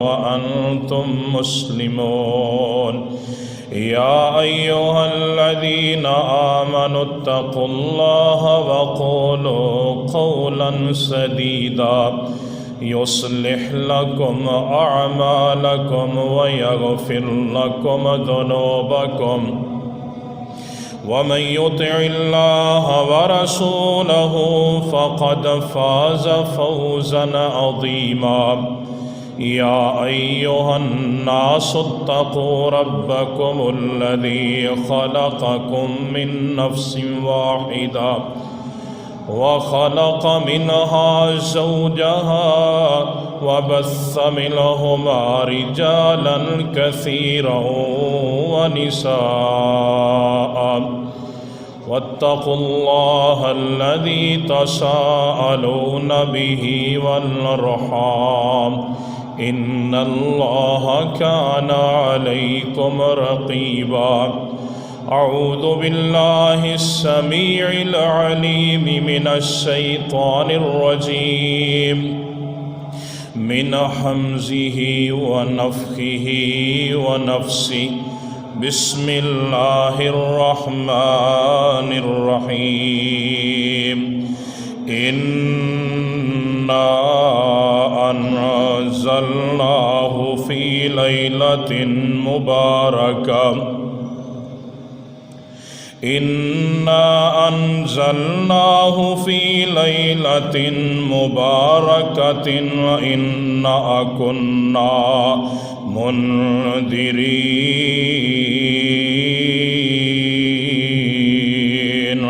वअन्तुम मुस्लिमून। या अय्युहल्लज़ीना आमनुत्तक़ुल्लाह वक़ूलू क़ौलन सदीदा युस्लिह लकुम अअमालकुम वयग़फ़िर लकुम ज़ुनूबकुम वमन युतिइल्लाह वरसूलहु फ़क़द फ़ाज़ फ़ौज़न अज़ीमा। या अय्युहन्नासुत्तक़ू रब्बकुमुल्लज़ी ख़लक़कुम मिन नफ़्सिन वाहिदा वख़लक़ मिन्हा ज़ौजहा वबस्स मिनहुमा रिजालन कसीरन वनिसाअ वत्तक़ुल्लाहल्लज़ी तसाअलून बिही वल-अर्हाम इन्नल्लाह काना अलैकुम रक़ीबा। अऊज़ु बिल्लाहिस्समीइल अलीम मिनश्शैतानिर्रजीम मिन हम्ज़िही व नफ़्ख़िही व नफ़्सिही। बिस्मिल्लाहिर्रहमानिर्रहीम। इन्ना अंज़लनाहु फ़ी लैलतिन मुबारकह। इन्ना अंज़लनाहु फ़ी लैलतिन मुबारकतिन व इन्ना कुन्ना मुन्ज़िरीन।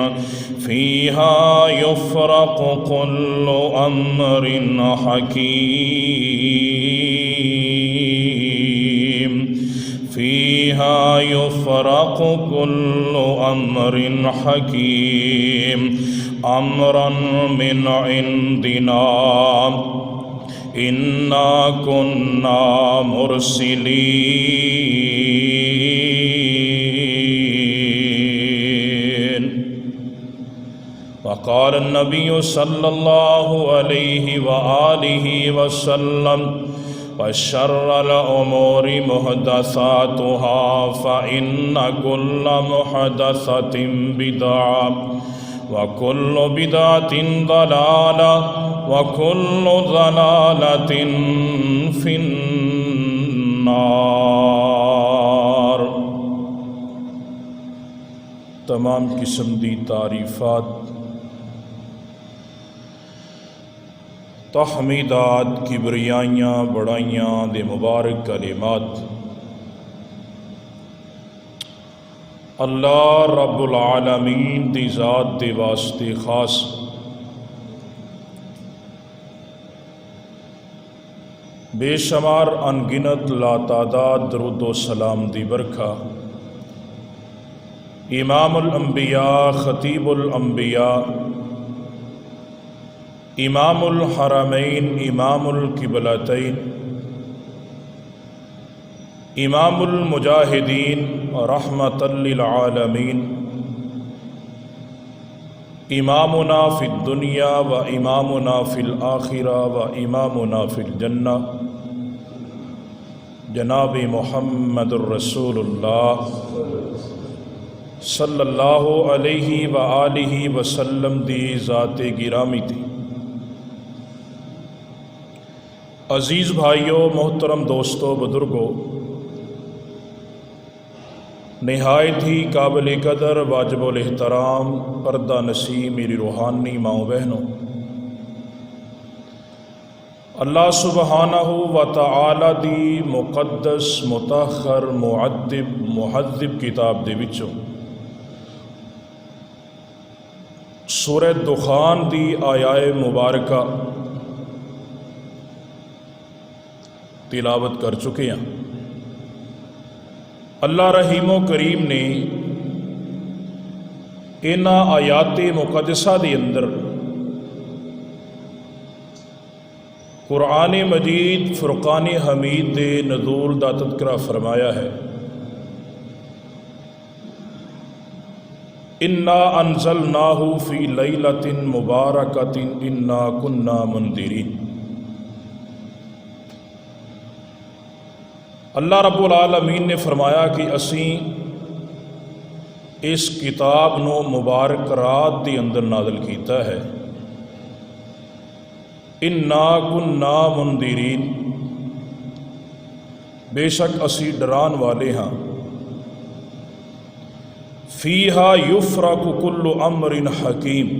फ़ीहा युफ़रक़ु कुल्लु अम्रिन हकीम। फ़ीहा युफ़रक़ु कुल्लु अम्रिन हकीम अम्रन मिन इंदिना इन्ना कुन्ना मुरसिलीन। वक़ाल नबिय्यु सल्लल्लाहु अलैहि व आलिहि वसल्लम वशर्रल उमूरि मुहदसातुहा फ़इन्न कुल्ल मुहदसतिन बिदअह व कुल्लु बिदअतिन दलालह व कुल्लु दलालतिन फिन्नार। तमाम किस्म दी तारीफ़ात तहमीदात किबरियाइयाँ बड़ाइयाँ दे मुबारक कलिमात अल्लाह रब्बुल आलमीन दी ज़ात दे वास्ते खास। बेशुमार अनगिनत लातादाद दरूद व सलाम दी बरखा इमामुल अंबिया खतीबुल अंबिया इमामुल हरमैन इमामुल किबलतैन इमामुल मुजाहिदीन रहमतल लिल आलमीन इमामुना फिद दुनिया व इमामुना फिल आखिरा व इमामुना फिल जन्नह जनाब मुहम्मदुर रसूलुल्लाह सल्लल्लाहु अलैहि व आलिहि वसल्लम दी ज़ाते गिरामी थी। अज़ीज़ भाइयों, मोहतरम दोस्तों, बुज़ुर्गों, निहायत ही काबिल कदर वाजिबुल एहतराम पर्दा नसी मेरी रूहानी माओ बहनों, अल्लाह सुबहानहु व तआला दी मुक़द्दस मुतहर मुअद्दिब मुहज़्ज़िब किताब दे विचों सूरह दुखान दी आयाए मुबारका तिलावत कर चुके हैं। अल्लाह रहीम व करीम ने इन्हां आयाते मुक़द्दसा दे अंदर कुरान मजीद फुरक़ान हमीद दे नज़ूल दा तज़किरा फरमाया है। इन्ना अंज़लनाहु फ़ी लैलतिन मुबारकतिन इन्ना कुन्ना मुंदिरीन। अल्लाह रब्बुल आलमीन ने फरमाया कि असी इस किताब नूं मुबारक रात के अंदर नाज़िल कीता है। इन्ना कुन्ना मुंदिरीन, बेशक असी डरान वाले हाँ। फीहा युफ्रकु कुल्लु अमरिन हकीम,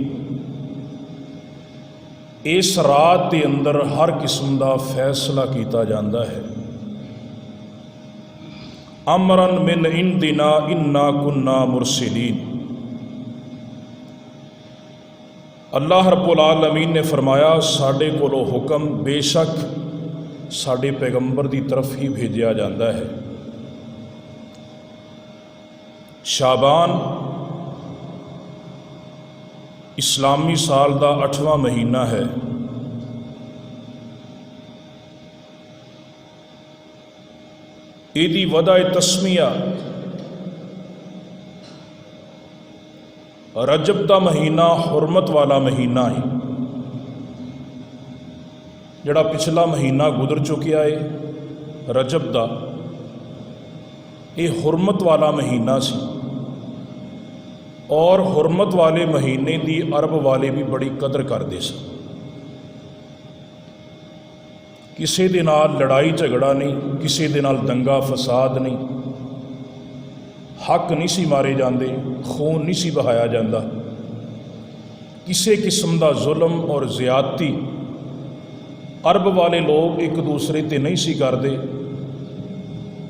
इस रात के अंदर हर किस्म का फैसला किया जाता है। अमरन मिन इंदिना इन्ना कुन्ना मुरसिलीन, अल्लाह रब्बुल आलमीन ने फरमाया साडे कोलों हुक्म बेशक साडे पैगंबर की तरफ ही भेजा जाता है। शाबान इस्लामी साल का 8वां महीना है। इहदी वदा तस्मिया रजब का महीना हुरमत वाला महीना है। जिहड़ा पिछला महीना गुजर चुकिया है रजब का, ये हुरमत वाला महीना सी। और हुरमत वाले महीने की अरब वाले भी बड़ी कदर करते सन। किसी दे नाल लड़ाई झगड़ा नहीं, किसी दे नाल दंगा फसाद नहीं, हक नहीं सी मारे जाते, खून नहीं सी बहाया जाता, किसी किस्म का जुल्म और ज़्यादती अरब वाले लोग एक दूसरे ते नहीं सी करते।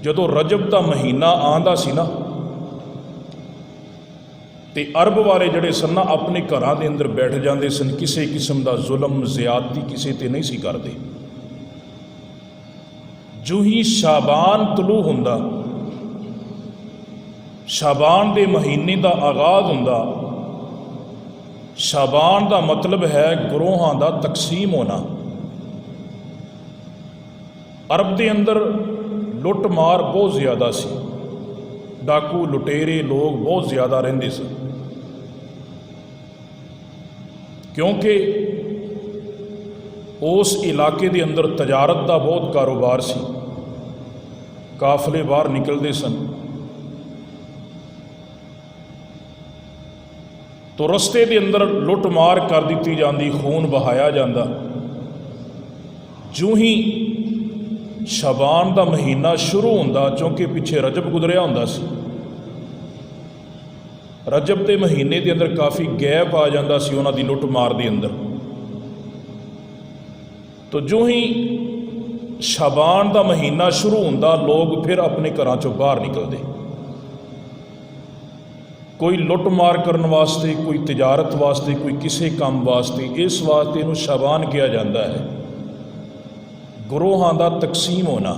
जदों रजब का महीना आंदा सी ना, ते अरब वाले जड़े सन ना अपने घरां दे अंदर बैठ जाते सन, किसी किस्म का जुल्म ज़्यादती किसी ते नहीं सी करते। जो ही शाबान तलू हुंदा, शाबान के महीने का आगाज़ हुंदा। शाबान का मतलब है गुरोहां का तकसीम होना। अरब के अंदर लुट मार बहुत ज़्यादा सी, डाकू लुटेरे लोग बहुत ज़्यादा रहिंदे सन, क्योंकि उस इलाके के अंदर तजारत का बहुत कारोबार सी। काफले बाहर निकलते सन तो रस्ते के अंदर लुट मार कर दी जाती, खून बहाया जाता। जो ही शबान का महीना शुरू होंदा, चूँकि पिछे रजब गुजरिया होंदा सी, रजब के महीने के अंदर काफ़ी गैप आ जाता सी उन्हां दी लुट मार के अंदर। तो जो ही शाबान का महीना शुरू होंदा, लोग फिर अपने घरों चों बाहर निकलते, कोई लुट मार करने वास्ते, कोई तिजारत वास्ते, कोई किसी काम वास्ते। इस वास्ते इनू शाबान कहा जाता है, गुरोहां का तकसीम होना।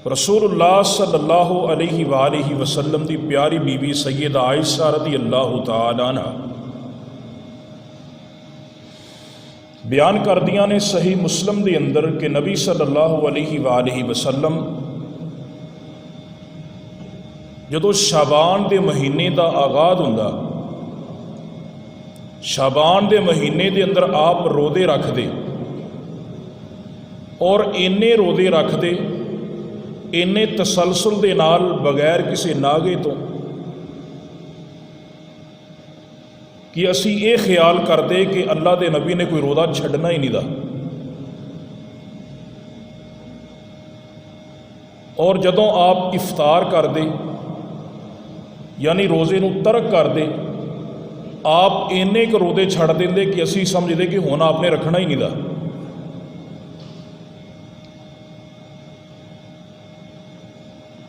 रसूलुल्लाह सल्लल्लाहु अलैहि वालैहि वसल्लम की प्यारी बीवी सैयदा आयशा रज़ी अल्लाह तआला अन्हा बयान कर दिया ने सही मुस्लिम के अंदर कि नबी सल्लल्लाहु अलैहि वालैहि वसल्लम जदों शाबान के महीने का आगाज़ हुंदा, शाबान के महीने के अंदर आप रोज़े रखते और इन्ने रोज़े रखते, इन्ने तसलसल दे नाल बगैर किसी नागे तो कि असी ये ख्याल करते कि अल्लाह के नबी ने कोई रोज़ा छड्डना ही नहीं दा। और जदों आप इफ्तार करते यानी रोज़े नूं तर्क करते, आप इन्ने क रोज़े छड्ड देंदे कि असी समझते कि हुण आपने रखना ही नहीं दा।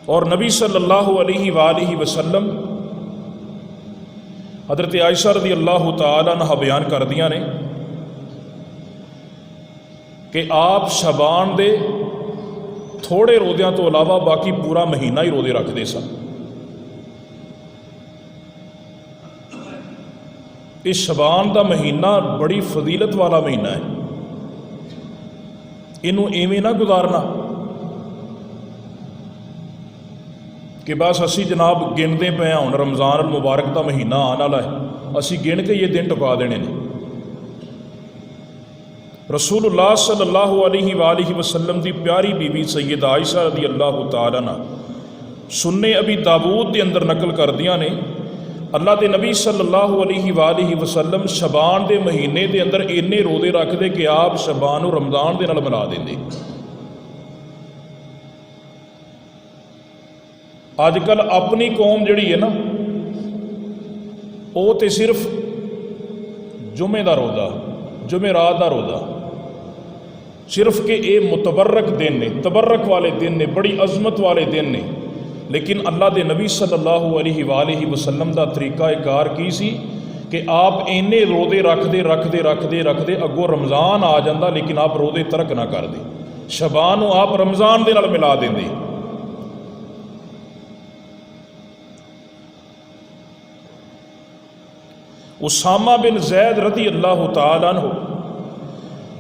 और नबी सल्लल्लाहु अलैहि वालैहि वसल्लम हज़रत आयशा रज़ी अल्लाह तआला अन्हा बयान कर दियां ने कि आप शबान दे थोड़े रोज़ियां तो अलावा बाकी पूरा महीना ही रोज़े रखते सन। इस शबान का महीना बड़ी फजीलत वाला महीना है, इनू इवें ना गुजारना कि बस असी जनाब गिनते पे हूँ रमज़ान मुबारक का महीना आने वाला है, असी गिन के ये दिन टुका देने ने। रसूलुल्लाह सल्लल्लाहु अलैहि वसल्लम की प्यारी बीबी सैयदा आयशा रदी अल्लाह तआला अन्हा सुन्ने अबी दाऊद के अंदर नकल करदियां ने अल्लाह के नबी सल्लल्लाहु अलैहि वसल्लम शबान के महीने के अंदर इन्ने रोज़े रखते कि आप शबान और रमज़ान के नाल मिला देंगे। अजकल अपनी कौम जिहड़ी है ना वो तो सिर्फ जुमे का रोज़ा जुमेरात का रोज़ा सिर्फ कि ये मुतबरक दिन ने तबरक वाले दिन ने बड़ी अजमत वाले दिन ने, लेकिन अल्लाह के नबी सल्लल्लाहु अलैहि वसल्लम का तरीका कार की सी कि आप इन्ने रोज़े रखते रखते रखते रखते अगों रमज़ान आ जाता लेकिन आप रोज़े तर्क ना करते, शबान आप रमज़ान के नाल मिला देंगे। उसामा बिन जैद रज़ी अल्लाह तआला अन्हु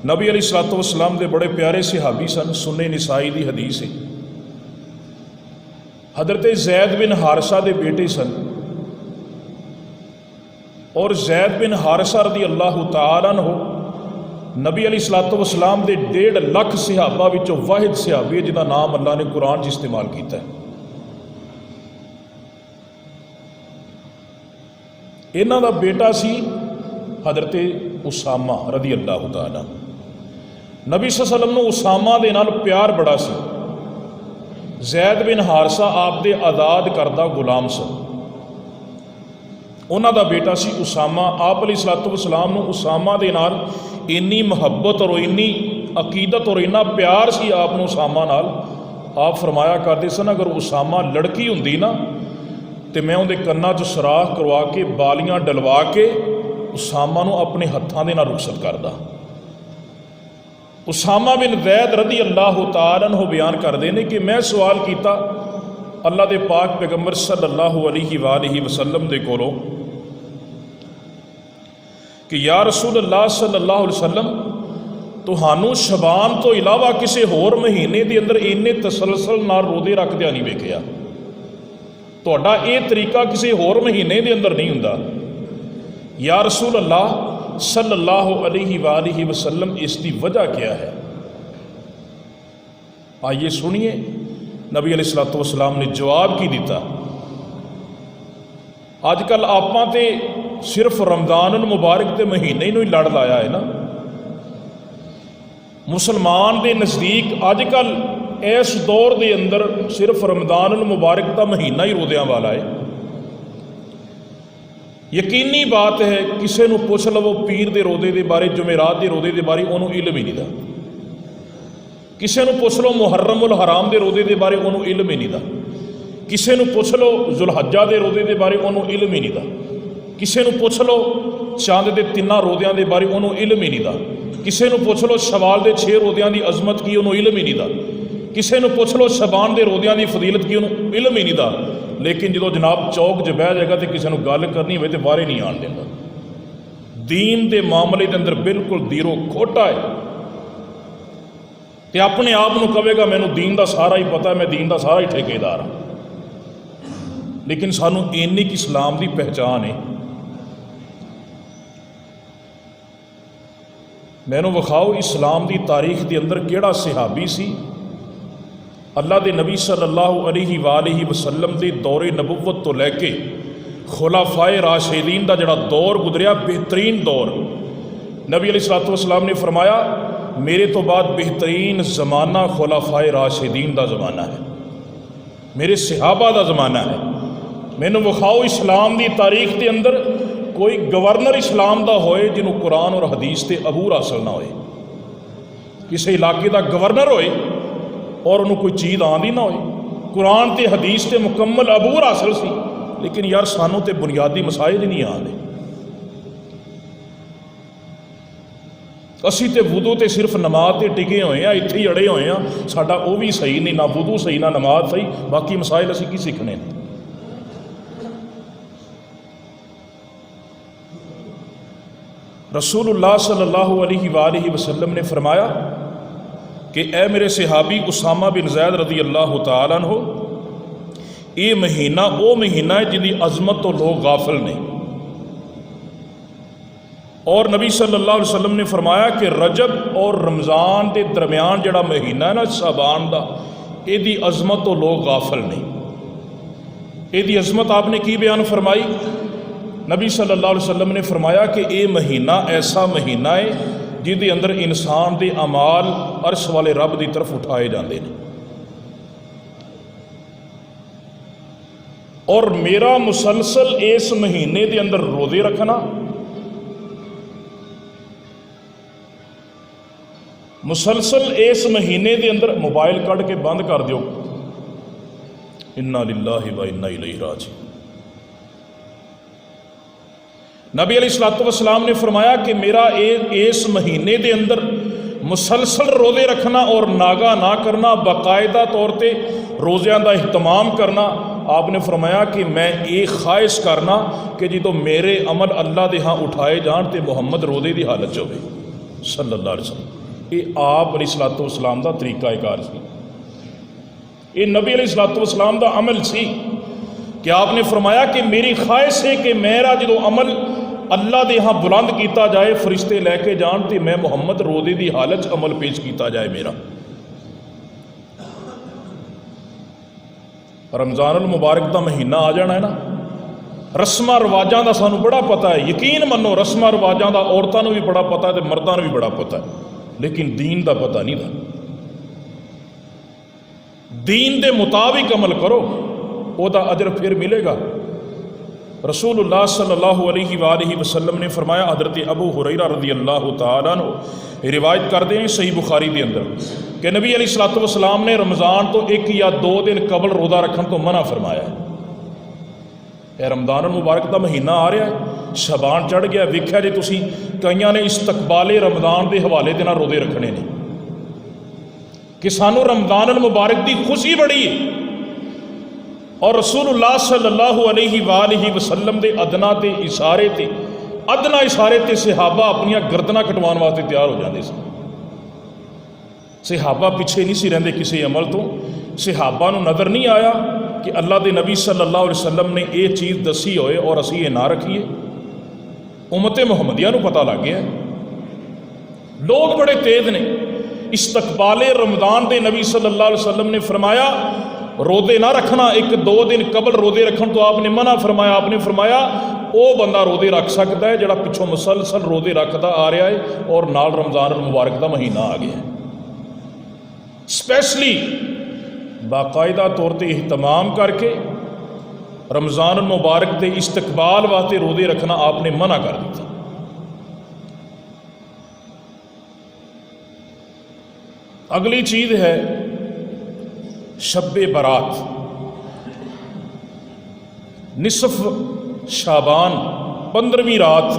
नबी अलैहिस्सलातु वस्सलाम के बड़े प्यारे सहाबी सन। सुन्ने निसाई की हदीस है। हज़रत जैद बिन हारिसा के बेटे सन और जैद बिन हारिसा रज़ी अल्लाह तआला अन्हु नबी अलैहिस्सलातु वस्सलाम के 1.5 लाख सहाबा विचों वाहिद सहाबी जिसका नाम अल्लाह ने कुरान च इस्तेमाल किया है। इन्हां दा बेटा सी हज़रत उसामा रज़ी अल्लाह तआला। नबी सल्लल्लाहु अलैहि वसल्लम नूं उसामा दे नाल प्यार बड़ा सी। जैद बिन हारिसा आप दे आज़ाद करदा गुलाम सन। उन्हां दा बेटा सी उसामा। आप अलैहिस्सलातु वस्सलाम नूं उसामा दे नाल इन्नी मुहब्बत और इन्नी अकीदत और इन्ना प्यार सी आप नूं उसामा नाल। आप फरमाया करते सन अगर उसामा लड़की हुंदी ना तो मैं उहदे कन्नां च सराख करवा के बालियां डलवा के उसामा नूं अपने हत्थां दे नाल रुखसत करदा। उसामा बिन जैद रज़ी अल्लाह तआला अन्हु बयान करते हैं कि मैं सवाल किया अल्लाह के पाक पैगंबर सल्लल्लाहु अलैहि वसल्लम दे कोलों कि या रसूल अल्लाह सल्लल्लाहु अलैहि वसल्लम तुहानू शबान तो इलावा किसी होर महीने के अंदर इन्ने तसलसल नाल रोज़े रखदियां नहीं वेखिया। तुहाडा ये तरीका किसी होर महीने के अंदर नहीं हुंदा। या रसूल अल्लाह सल्लल्लाहु अलैहि वसल्लम इसकी वजह क्या है? आइए सुनिए नबी अलैहिस्सलातु वस्सलाम ने जवाब की दिता। अजकल आपां ते सिर्फ रमज़ानुल मुबारक के महीने ही लड़ लाया है ना। मुसलमान के नज़दीक अजकल इस दौर के अंदर सिर्फ रमज़ानुल मुबारक का महीना ही रोज़ियां वाला है। यकीनी बात है किसी को पुछ लवो पीर के रोज़े के बारे जुमेरात के रोज़े के बारे उन्होंने इल्म ही नहीं दा। किसी को पुछ लो मुहर्रम उल हराम के रोज़े के बारे उन्होंने इल्म ही नहीं दा। किसी को पुछ लो जुलहज्जा के रोज़े के बारे उन्होंने इल्म ही नहीं दा। किसी को पुछ लो चंद के 3 रोज़ियां के बारे उन्होंने इल्म ही नहीं दा। किसी को पुछ लो शवाल के 6 रोज़ियां की अजमत की उन्होंने इल्म ही नहीं दा। किसी को पुछ लो शबान के रोज़ियां की फजीलत की उन्होंने इल्म ही नहीं दा। लेकिन जो जनाब चौक च बह जाएगा तो किसी को गल करनी हो तो बाहर नहीं आन देगा। दीन के मामले के अंदर बिल्कुल दीरो खोटा है तो अपने आप को कहेगा मैनू दीन का सारा ही पता है, मैं दीन का सारा ही ठेकेदार हाँ। लेकिन सानू इन्नी कि इस्लाम की पहचान है। मैनू विखाओ इस्लाम की तारीख के अंदर किहड़ा सहाबी सी अल्लाह के नबी सल्लल्लाहु अलैहि वसल्लम के दौरे नबुव्वत तो लैके खुलाफाए राशिदीन का जिहड़ा दौर गुजरिया बेहतरीन दौर। नबी अलैहिस्सलातु वस्सलाम ने फरमाया मेरे तो बाद बेहतरीन ज़माना खुलाफाए राशिदीन का ज़माना है, मेरे सहाबा का ज़माना है। मैनू विखाओ इस्लाम की तारीख के अंदर कोई गवर्नर इस्लाम का होए जिन्होंने कुरान और हदीस से अबूर हासिल ना होए, किसी इलाके का गवर्नर होए और उन्होंने कोई चीज़ आँदी ना हो, कुरान ते हदीस ते मुकम्मल अबूर हासिल सी, लेकिन यार सानू ते बुनियादी मसाइल ही नहीं आते। असी तो वुदू तो सिर्फ नमाज से टिके हुए हैं, इत्थे ही अड़े हुए हैं। साडा वो भी सही नहीं, ना वुदू सही ना नमाज सही, बाकी मसाइल असी की सीखने। रसूलुल्लाह सल्लल्लाहु अलैहि वसल्लम ने फरमाया कि ए मेरे सहाबी उसामा बिन जैद रज़ी अल्लाह तआला अन्हु, ये महीना वो महीना है जिसकी अजमत तो लोग गाफिल ने। और नबी सल्लल्लाहु अलैहि वसल्लम ने फरमाया कि रजब और रमज़ान के दरम्यान जिहड़ा महीना है ना शाबान का, इहदी अजमत तो लोग गाफिल नहीं। इहदी अजमत आपने की बयान फरमाई? नबी सल्लल्लाहु अलैहि वसल्लम ने फरमाया कि ये महीना ऐसा महीना है जिहदे अंदर इंसान के अमाल अर्श वाले रब की तरफ उठाए जाते हैं। और मेरा मुसलसल इस महीने के अंदर रोज़े रखना, मुसलसल इस महीने के अंदर मोबाइल कढ़ के बंद कर दो, इन्ना लिल्लाहि व इन्ना इलैहि राजिऊन। नबी अलैहिस्सलातु वस्सलाम ने फरमाया कि मेरा इस महीने के अंदर मुसलसल रोज़े रखना और नागा ना करना, बाकायदा तौर पर रोज़ियां का अहतमाम करना, आपने फरमाया कि मैं ये ख्वाहिश करना कि जो मेरे अमल अल्लाह के हाँ उठाए जान तो मुहम्मद रोज़े की हालत च होवे सल्लल्लाहु अलैहि वसल्लम। ये आप अलैहिस्सलातु वस्सलाम का तरीक़ाकार सी, ये नबी अलैहिस्सलातु वस्सलाम का अमल सी कि आपने फरमाया कि मेरी ख्वाहिश है कि मेरा जो अमल अल्लाह के यहाँ बुलंद किया जाए, फरिश्ते लैके जान तो मैं मुहम्मद रोज़े की हालत अमल पेश किया जाए मेरा। रमज़ान अल मुबारक का महीना आ जाना है ना, रस्मां रिवाजां का सानू बड़ा पता है, यकीन मनो रस्मां रिवाजां का औरतों को भी बड़ा पता है तो मर्दों को भी बड़ा पता है, लेकिन दीन का पता नहीं था। दीन के मुताबिक अमल करो, ओदा अजर फिर मिलेगा। रसूलुल्लाह सल्लल्लाहु अलैहि वसल्लम ने फरमाया, हज़रत अबू हुरैरा रज़ियल्लाहु तआला अन्हु रिवायत करते हैं सही बुखारी के अंदर कि नबी अलैहिस्सलातु वस्सलाम ने रमज़ान तो 1 या 2 दिन कबल रोज़ा रखने तो मना फरमाया है। यह रमज़ान मुबारक का महीना आ रहा है, शबान चढ़ गया, वेख्या जे तुसीं कईयां ने इस्तकबाले रमज़ान के हवाले के नाल रोज़े रखने ने कि सानू रमज़ान मुबारक की खुशी बड़ी है। और रसूलुल्लाह सल्लल्लाहु अलैहि वसल्लम के अदना ते इशारे ते सहाबा अपनियां गर्दनां कटवाने वास्ते तैयार हो जाते सन। सहाबा पिछे नहीं सी रहिंदे किसी अमल तो। सहाबा नूं नज़र नहीं आया कि अल्लाह के नबी सल्लल्लाहु अलैहि वसल्लम ने यह चीज़ दसी होए और असीं ये ना रखीए। उम्मते मुहम्मदिया नूं पता लग गया, लोग बड़े तेज ने। इस्तकबाले रमज़ान के नबी सल्लल्लाहु अलैहि वसल्लम ने फरमाया रोज़े ना रखना, 1-2 दिन कबल रोज़े रखने तो आपने मना फरमाया। आपने फरमाया वो बंदा रोज़े रख सकता है जिहड़ा पिछों मुसलसल रोज़े रखता आ रहा है और नाल रमज़ान मुबारक का महीना आ गया। स्पैशली बाकायदा तौर पर एहतमाम करके रमज़ान मुबारक के इस्तकबाल वास्ते रोज़े रखना आपने मना कर दिया। अगली चीज़ है शब्बे बरात, निसफ शाबान 15वीं रात।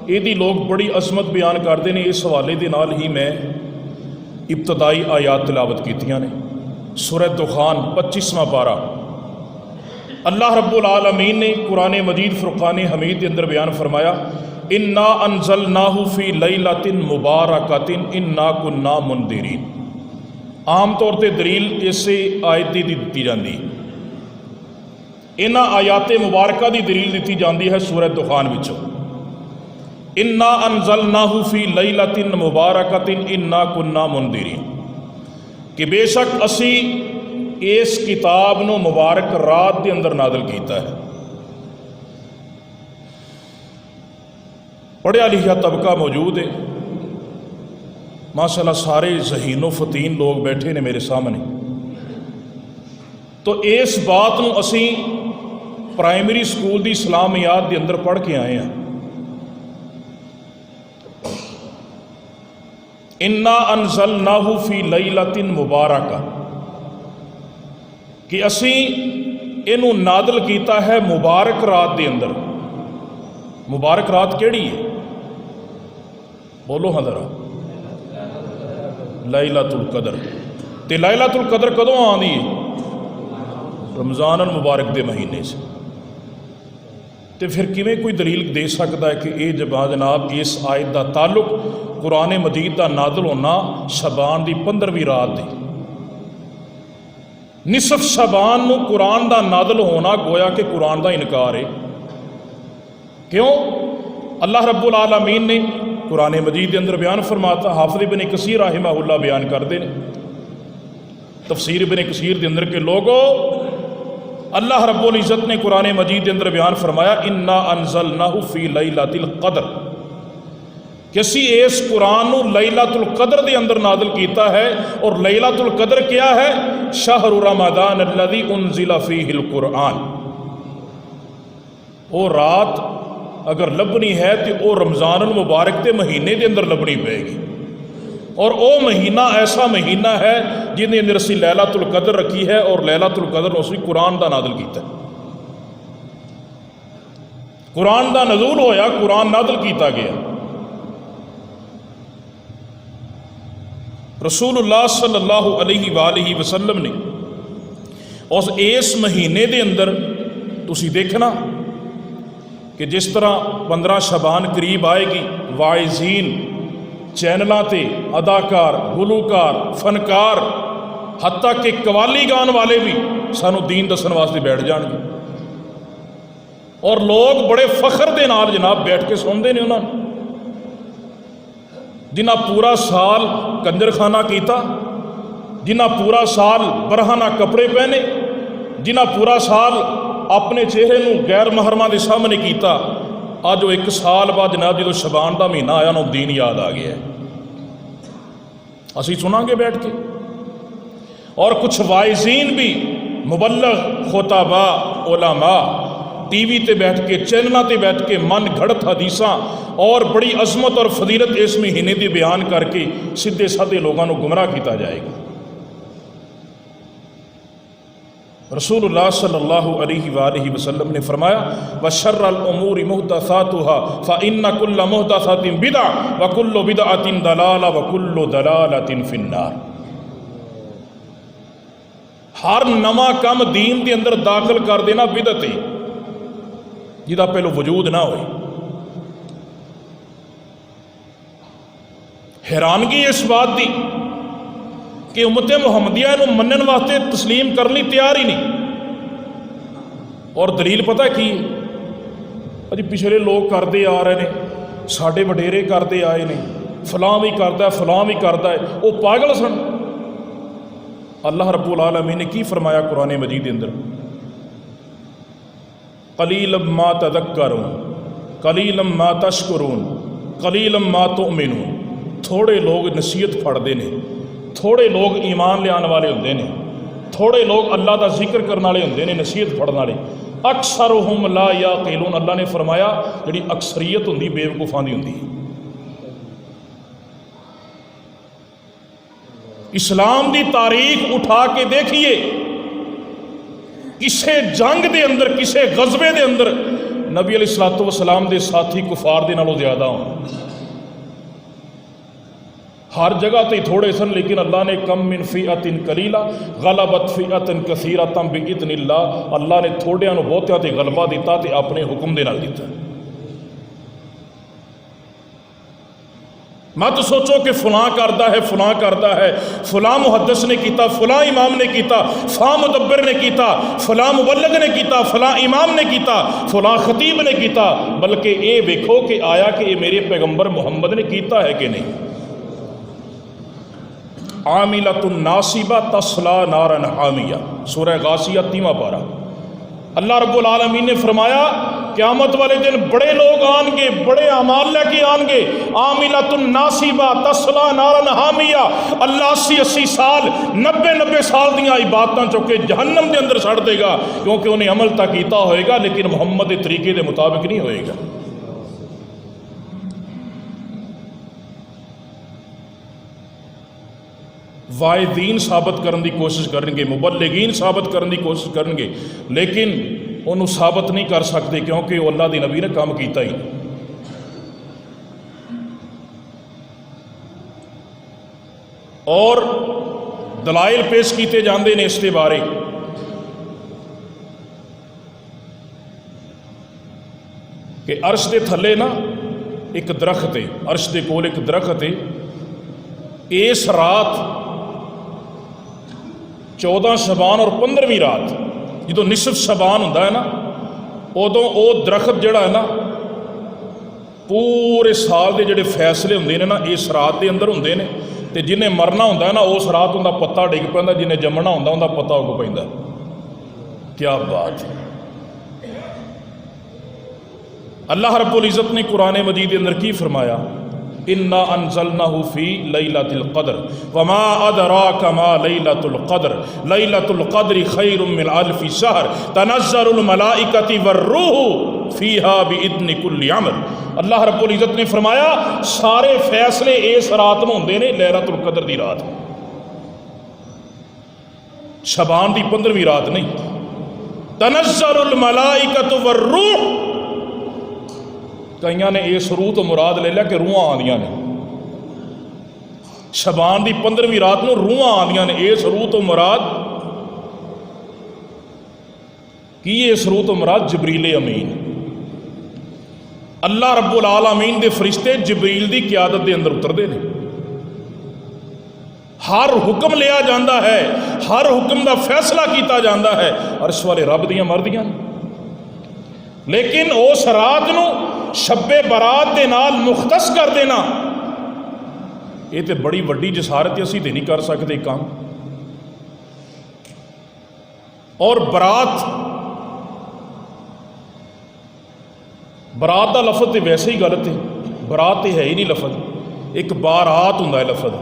यदी लोग बड़ी अजमत बयान करते हैं। इस हवाले के नाल ही मैं इब्तदाई आयात तिलावत कीतियां ने। सूरह दुखान 25वां पारा, अल्लाह रब्बुल आलमीन ने कुरान मजीद फुरकान हमीद के अंदर बयान फरमाया, इन्ना अंज़लनाहु फी लैलतिन मुबारकतिन इन्ना कुन्ना मुंदिरीन। आम तौर पर दलील इसे आयत की दी जाती, इन्हां आयात मुबारका की दलील दी जाती है सूरह दुखान विचों, इन्ना अंज़लनाहु फी लैलतिन मुबारकतिन इन्ना कुन्ना मुंदिरीन, कि बेशक असी इस किताब नूं मुबारक रात के अंदर नाज़िल कीता है। पढ़िया लिखा तबका मौजूद है माशाअल्लाह, सारे ज़हीनो फतीन लोग बैठे ने मेरे सामने। तो इस बात नूं असी प्राइमरी स्कूल की इस्लामियात के अंदर पढ़ के आए हैं। इन्ना अंज़लनाहु फी लैलतिन मुबारका, कि असी इनू नादल किया है मुबारक रात के अंदर। मुबारक रात केड़ी है? बोलो हाँ जरा, लैलतुल कदर। ते लैलतुल कदर कदों आती है? रमज़ान मुबारक के महीने से। तो फिर किमें कोई दलील दे सकता है कि ये जनाब इस आयत का ताल्लुक कुरान मजीद का नाज़िल होना शबान की 15वीं रात की, निसफ शबान नूं कुरान का नाज़िल होना गोया कि कुरान का इनकार है। क्यों? अल्लाह रब्बुल आलमीन ने कुरान मजीद के अंदर बयान फरमाता, हाफिज़ इब्न कसीर रहमहुल्लाह बयान करते हैं तफसीर इब्न कसीर के अंदर के लोगों, अल्लाह रब्बुल इज़्ज़त ने कुरान मजीद के अंदर बयान फरमाया, इन्ना अनज़लनाहु फ़ी लैलतिल क़द्र, कि असी इस कुरान को लैलतुल क़द्र के अंदर नाज़िल किया है। और लैलतुल क़द्र क्या है? शहरु रमज़ान अल्लज़ी उन्ज़िला फ़ीहिल कुरान। वो रात अगर लभनी है तो वो रमज़ानुल मुबारक के महीने के अंदर लभनी पेगी। और वो महीना ऐसा महीना है जिन्हें अंदर असी लैलतुल क़द्र रखी है, और लैलतुल क़द्र असी कुरान का नाज़िल किया। कुरान का नज़ूल होया, कुरान नाज़िल किया गया। रसूलुल्लाह सल्लल्लाहु अलैहि वसल्लम ने उस इस महीने के अंदर तुसी देखना कि जिस तरह 15 शबान करीब आएगी, वाइज़ीन चैनलों ते अदाकार, गुलूकार, फनकार, हत्ता कि कवाली गान वाले भी सानू दीन दसन वास्ते बैठ जाएंगे। और लोग बड़े फखर के नाल जनाब बैठ के सुनते हैं उन्होंने, जिन्हें पूरा साल कंजरखाना किया, जिन्हें पूरा साल बरहाना कपड़े पहने, जिन्हें पूरा साल अपने चेहरे को गैर महरमा के सामने किया, अज वो 1 साल बाद जनाब जो शबान का महीना आया ना दीन याद आ गया। असी सुनांगे बैठ के। और कुछ वाइज़ीन भी मुबल्लग खुताबा उलमा टीवी ते बैठ के, चैनलों ते बैठ के मन घड़त हदीसां और बड़ी अजमत और फजीलत इस महीने की बयान करके सीधे साधे लोगों को गुमराह किया जाएगा। रसूलुल्लाह सल्लल्लाहु अलैहि वसल्लम ने फरमाया, व शर्रल उमूरि मुहदसातुहा फ इन्ना कुल्ल मुहदसातिन बिदअ व कुल्लु बिदअतिन दलाला व कुल्लु दलालतिन फिन्नार। हर नवा काम दीन के अंदर दाखिल कर देना बिदअत है, जिदा पहलो वजूद ना हो। हैरानगी इस बात की कि उम्मत मुहम्मदिया को मनन वास्ते तस्लीम करने तैयार ही नहीं। और दलील पता की अजी पिछले लोग करते आ रहे हैं, साढ़े वडेरे करते आए ने, फलां भी करता है, फलां भी करता है, वो पागल सन। अल्लाह रब्बुल आलमीन ने की फरमाया कुरान मजीद के अंदर, कलीलम मा तज़क्करून कलीलम मा तशकुरून कलीलम मा तुमिनून। थोड़े लोग नसीहत फड़ते हैं, थोड़े लोग ईमान लियान वाले होंगे ने, थोड़े लोग अल्लाह का जिक्र करने वाले होंगे ने, नसीहत फड़न वाले। अक्सरुहुम ला याक़िलून। अल्लाह ने फरमाया जिहड़ी अक्सरियत होंदी बेवकूफ़ां दी होंदी। इस्लाम की तारीख उठा के देखिए, किसे जंग के अंदर, किसे गज़बे के अंदर नबी अलैहिस्सलातु वस्सलाम के साथी कुफार दे नालों ज़्यादा हों। हर जगह तो थोड़े सन, लेकिन अल्लाह ने कम मिन फ़िअतिन कलीला गलबत फ़िअतन कसीरतन बिइज़्निल्लाह। अल्लाह ने थोड़ियां नूं बहुतियां ते गलबा दिता ते अपने हुक्म दे नाल दिता। मत सोचो कि फलां करता है, फलां करता है, फलां मुहद्दिस ने किया, फलां इमाम ने किया, फलां मुदब्बिर ने किया, फलां मुबल्लिग ने किया, फलां इमाम ने किया, फलां खतीब ने किया। बल्कि ये वेखो कि आया कि ये मेरे पैगंबर मुहम्मद ने किया है कि नहीं। आमिलतुन नासिबा तस्ला नारन हामिया, सूरह गासिया 3वां पारा। अल्लाह रब्बुल आलमीन ने फरमाया क़यामत वाले दिन बड़े लोग आएंगे, बड़े अमाल लेके आएंगे। आमिलतुन नासिबा तस्ला नारन हामिया। अल्लाह 80-80 साल 90-90 साल दियाँ इबादतां चुके जहन्नम के अंदर सड़ देगा, क्योंकि उन्हें अमल तक किया होएगा लेकिन मुहम्मद के तरीके के मुताबिक नहीं होएगा। वाइदीन साबित करने की कोशिश करेंगे, मुबल्लिगीन साबित करने की कोशिश करेंगे, लेकिन उन्होंने साबित नहीं कर सकते, क्योंकि वो अल्लाह के नबी ने काम किया ही नहीं। और दलाइल पेश किए जाते हैं इसके बारे कि अर्श के थले ना एक दरख्त है, अर्श के कोल एक दरख्त है। इस रात 14 शबान और 15वीं रात जो निसफ शबान होंदा है ना, उदों वो दरख्त जड़ा है ना पूरे साल के जोड़े फैसले होंगे ने ना इस रात के अंदर होंगे ने, तो जिन्हें मरना होंगे ना उस रात उनका पत्ता डिग पैंदा, जिन्हें जमना होंगे उनका पत्ता उग पैंदा। क्या बात है। अल्लाह रब्बुल इज़्ज़त ने कुरान मजीद के अंदर की फरमाया, इन्ना अनज़लनाहु फ़ी लैलतिल क़द्र वमा अदराका मा लैलतुल क़द्र लैलतुल क़द्रि खैरुम मिन अल्फ़ि शहर तनज़्ज़लुल मलाइकतु वर्रूहु फ़ीहा बिइज़्नि कुल्लि अम्र। अल्लाह रब्बुल इज़्ज़त ने फरमाया सारे फैसले इस रात में होंदे ने, लैलतुल क़द्र दी रात, शबान दी 15वीं रात नहीं। तनज़्ज़लुल मलाइकतु वर्रूह, कईयां ने इस रूह तो मुराद ले लिया कि रूहां आदियां ने। शबान की 15वीं रात में रूहां आदियां ने, इस रूह तो मुराद की? इस रूह तो मुराद जबरील अमीन। अल्लाह रब्बुल आलमीन के फरिश्ते जबरील की क़यादत के अंदर उतरते हैं। हर हुक्म लिया जाता है, हर हुक्म का फैसला किया जाता है, अर्श वाले रब दियां मर्दियां। लेकिन उस रात को शब्बे बरात के नाल मुख्तस कर देना, ये तो बड़ी वड्डी जसारत है, असीं ते नहीं कर सकते काम। और बरात का लफज तो वैसे ही गलत है, बरात तो है ही नहीं लफज। एक बारात होंदा है लफज,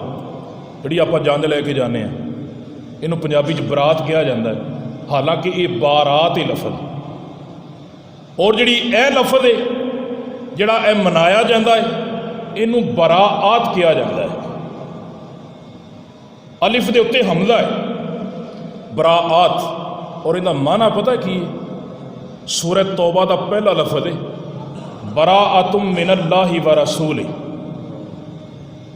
जिहड़ी आपां जंज लैके जाने, इनू पंजाबी च बरात कहा जाता है, हालांकि ये बारात है लफज। और जिहड़ी ए लफज है जिहड़ा ए मनाया जाता है, इनू बराआत कहा जाता है। अलिफ के उत्ते हमला है, बराआत, और इनका माना पता की है? सूरह तौबा का पहला लफज है, बराअतुम मिनल्लाहि व रसूल,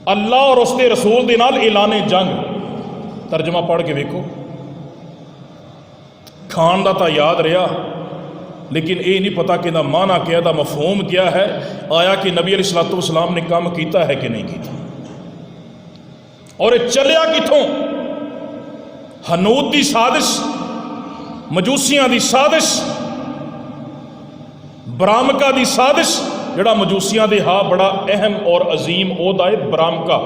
अल्लाह और उसके रसूल के नाल ऐलाने जंग। तर्जमा पढ़ के वेखो, खान का तो याद रहा, लेकिन ये नहीं पता कि ना माना क्या, दा मफहूम क्या है, आया कि नबी अलैहिस्सलातु वस्सलाम ने काम किया है कि नहीं किया, और ये चलिया किथों? हनूत की साजिश, मजूसियां की साजिश, बरामका की साजिश, जिहड़ा मजूसियां दे हा बड़ा अहम और अजीम ओहदा है बरामका,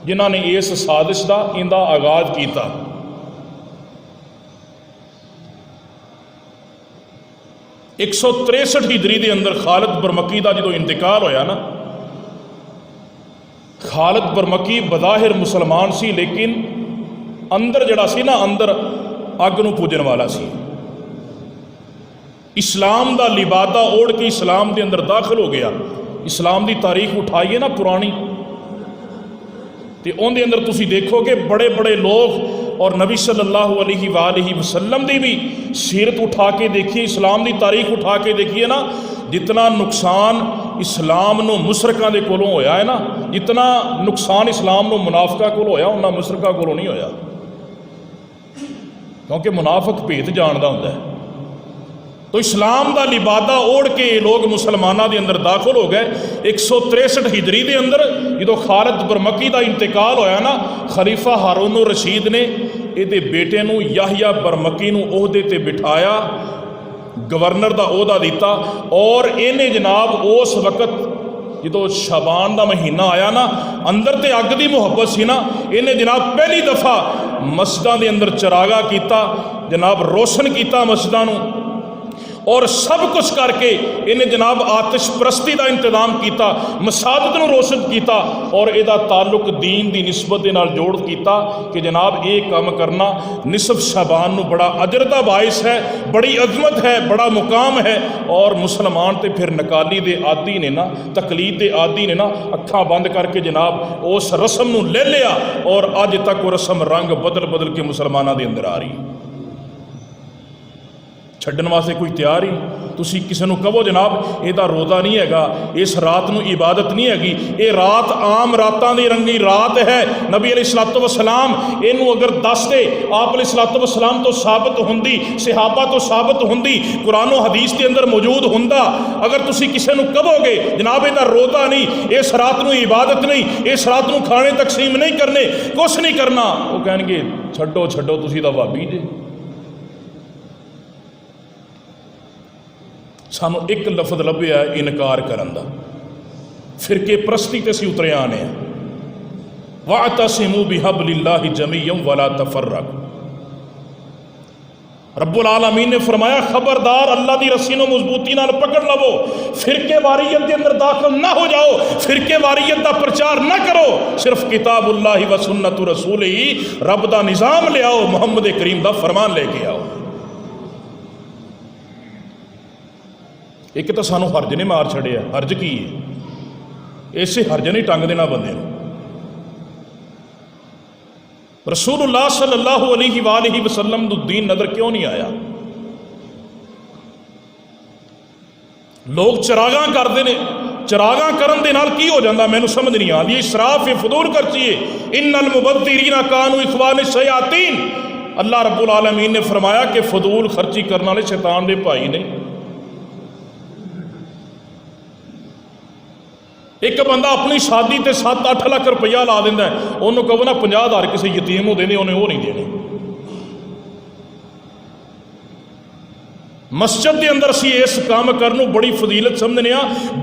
जिन्हां ने इस साजिश का इंदा आगाज किया। 163 हिजरी के अंदर खालिद बरमकी का जो इंतकाल होया ना, खालिद बरमकी बज़ाहिर मुसलमान सी, लेकिन अंदर जड़ा सी ना, अंदर अग नूं पूजन वाला सी। इस्लाम का लिबादा ओढ़ के इस्लाम के अंदर दाखिल हो गया। इस्लाम की तारीख उठाइए ना पुरानी, तो उनके अंदर तुसी देखोगे बड़े बड़े लोग, और नबी सल्लल्लाहु अलैहि वसल्लम की भी सीरत उठा के देखिए, इस्लाम की तारीख उठा के देखिए ना, जितना नुकसान इस्लाम नूं मुशरकां दे कोलों होया है ना, जितना नुकसान इस्लाम नूं मुनाफिकां कोलों होया, उन्ना मुशरकां कोलों नहीं होया, क्योंकि मुनाफिक भेत जानदा हुंदा है। तो इस्लाम का लिबादा ओढ़ के लोग मुसलमानों के अंदर दाखिल हो गए। 163 हिजरी के अंदर जो खालिद बरमकी का इंतकाल होया ना, खलीफा हारून रशीद ने ये बेटे नूं याहिया बरमकी नूं ओहदे ते बिठाया, गवर्नर का ओहदा दिता, और इन्हें जनाब उस वक्त जो शबान का महीना आया ना, अंदर तो अग की मुहब्बत सी ना, इन्हें जनाब पहली दफ़ा मस्जिदां के अंदर चरागा किया, जनाब रोशन किया मस्जिदां नूं, और सब कुछ करके इन्हें जनाब आतिश परस्ती का इंतजाम किया, मसाजिद नूं रोशन किया, और इहदा ताल्लुक दीन की निस्बत के नाल जोड़ किया कि जनाब ये काम करना निसफ शबान नूं बड़ा अजर दा बाइस है, बड़ी अजमत है, बड़ा मुकाम है। और मुसलमान तो फिर नकाली दे आदी ने ना, तकलीद दे आदी ने ना, अखां बंद करके जनाब उस रस्म नूं ले लिया, और अज तक वो रस्म रंग बदल बदल के मुसलमानों के अंदर आ रही। छड्डण वास्ते कोई तैयार ही? तुसी किसी नूं कहो जनाब इहदा रोज़ा नहीं हैगा, इस रात नूं इबादत नहीं हैगी, ये रात आम रातां दी रंगी रात है। नबी अलैहिस्सलातु वस्सलाम इनू अगर दसदे, आप अलैहिस्सलातु वस्सलाम तो साबित हुंदी, सहाबा तो साबित हुंदी, कुरान और हदीस के अंदर मौजूद हुंदा। अगर तुसी किसी नूं कहोगे जनाब इहदा रोज़ा नहीं, इस रात नूं इबादत नहीं, इस रात नूं खाने तकसीम नहीं करने, कुछ नहीं करना, वो कहणगे छड्डो छड्डो तुसी तां भाबी जे। सानू एक लफज लभ्या इनकार करन दा, फिरके परस्ती ते असीं उतरे आने वातसिमू बिहब्लिल्लाहि जमीअन वला तफर्रकू। रब्बुल आलमीन ने फरमाया खबरदार अल्लाह की रस्सी नूं मजबूती नाल पकड़ लवो, फिरके वारियत के अंदर दाखिल ना हो जाओ, फिरके वारियत का प्रचार ना करो, सिर्फ किताबुल्लाहि व सुन्नतु रसूलिही रब का निज़ाम ले आओ, मुहम्मद करीम का फरमान लेके आओ। एक तो सानू हरज ने मार छड़िया, हरज की है? इसे हरज ने टंग देना बंदे नूं। रसूलुल्लाह सल्लल्लाहु अलैहि वसल्लम नूं दीन नज़र क्यों नहीं आया? लोग चरागा करते हैं, चरागा करन दे नाल की हो जाता मैनू समझ नहीं आती। इसराफ फजूल खर्ची है। इन्नल मुबद्दिरीना कानू इखवान शयातीन। अल्लाह रब्बुल आलमीन ने फरमाया कि फजूल खर्ची करने वाले शैतान दे भाई ने। एक बंदा अपनी शादी ते 7-8 लाख रुपया ला देंदा है, उन्होंने कहो ना 50,000 किसी यतीम को देने, उन्हें वो नहीं देने। मस्जिद के अंदर असी इस काम करनू बड़ी फजीलत समझने,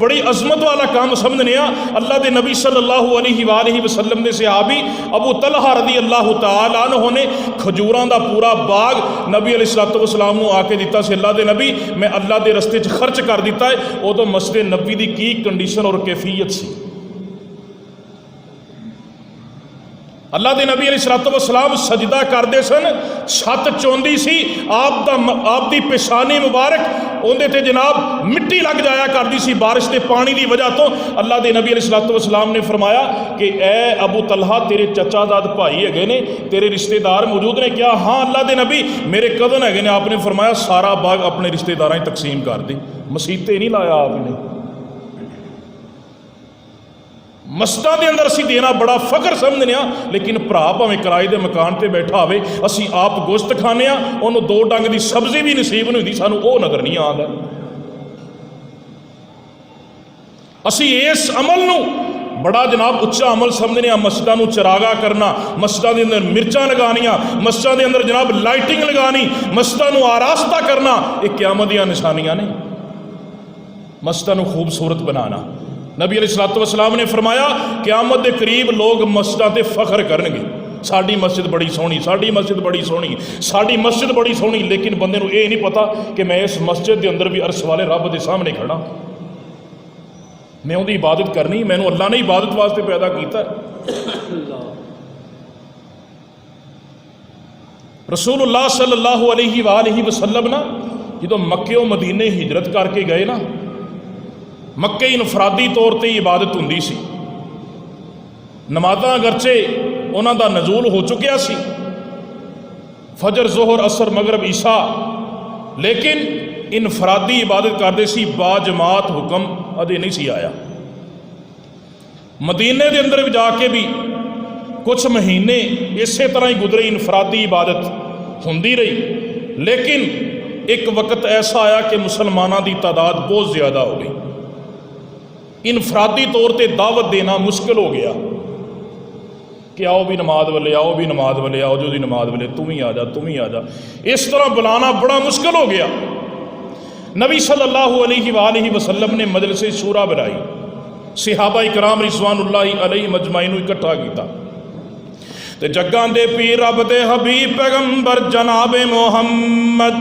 बड़ी अजमत वाला काम समझने। अल्लाह के नबी सल्लल्लाहु अलैहि वसल्लम के सहाबी अबू तलहा रदी अल्लाह तआला अन्हु ने खजूरां दा पूरा बाग नबी अलैहिस्सलातु वस्सलाम नूं आके दिता सी। अल्लाह के नबी मैं अल्लाह के रस्ते च खर्च कर दिता है। उदों मस्जिद नबी की की कंडीशन और कैफियत सी। अल्लाह के नबी अलैहिस्सलातु वस्सलाम सजदा करते सन, छत चौंदी सी, आप दी पेशानी मुबारक उहदे ते जनाब मिट्टी लग जाया करती सी बारिश के पानी की वजह तो। अल्लाह के नबी अलैहिस्सलातु वस्सलाम ने फरमाया कि ए अबू तलहा तेरे चचाजाद भाई है ने, तेरे रिश्तेदार मौजूद ने क्या? हाँ अल्लाह के नबी मेरे कदन है ने। आपने फरमाया सारा बाग अपने रिश्तेदारां तकसीम कर दे, मसीते नहीं लाया आपने। मस्जिदां दे अंदर असी देना बड़ा फख्र समझने, लेकिन भरा भावें किराए के मकान पर बैठा होवे, असी आप गोश्त खाने, उन्होंने 2 डंग की सब्जी भी नसीब नहीं होती, सानू वो नज़र नहीं आता। असी इस अमल नू बड़ा जनाब उच्चा अमल समझने। मस्जिदां नू चरागा करना, मस्जिदां दे अंदर मिर्चां लगानियां, मस्जिदां दे अंदर जनाब लाइटिंग लगानी, मस्जिदां नू आरास्ता करना, ये क़यामत दी निशानियां ने। मस्जिदां नू खूबसूरत बनाना। नबी अलैहिस्सलातु वस्सलाम ने फरमाया क़यामत के करीब लोग मस्जिदां ते फख्र करनगे, साड़ी मस्जिद बड़ी सोहनी, साड़ी मस्जिद बड़ी सोहनी, साड़ी मस्जिद बड़ी सोहनी। लेकिन बंदे नूं ये नहीं पता कि मैं इस मस्जिद के अंदर भी अर्श वाले रब के सामने खड़ा, मैं उहदी इबादत करनी, मैनू अल्लाह ने इबादत वास्ते पैदा किया। रसूलुल्लाह सल्लल्लाहु अलैहि वसल्लम ना जो मक्के मदीने हिजरत करके गए ना, मक्के इनफरादी तौर पर इबादत होंदी सी। नमाज़ां अगरचे उन्हां दा नज़ूल हो चुकिया सी, फजर जोहर असर मगरब ईशा, लेकिन इनफरादी इबादत करते सी, बाजमात हुक्म अदे नहीं सी आया। मदीने के अंदर जाके भी कुछ महीने इस तरह ही गुजरे, इनफरादी इबादत होंदी रही। लेकिन एक वक्त ऐसा आया कि मुसलमानों की तादाद बहुत ज़्यादा हो गई, इनफरादी तौर पर दावत देना मुश्किल हो गया कि आओ भी नमाज वाले, आओ भी नमाज वाले, आओ जो दी नमाज वाले, तुम ही आ जा, तुम ही आ जा। इस तरह बुलाना बड़ा मुश्किल हो गया। नबी सल्लल्लाहु अलैहि वसल्लम ने मजलिस शूरा बुलाई, सहाबा इकराम रिज़वानुल्लाहि अलैहिम अजमाइन इकट्ठा किया ते जग्गां दे पीर रब दे हबीब पैगंबर जनाब मुहम्मद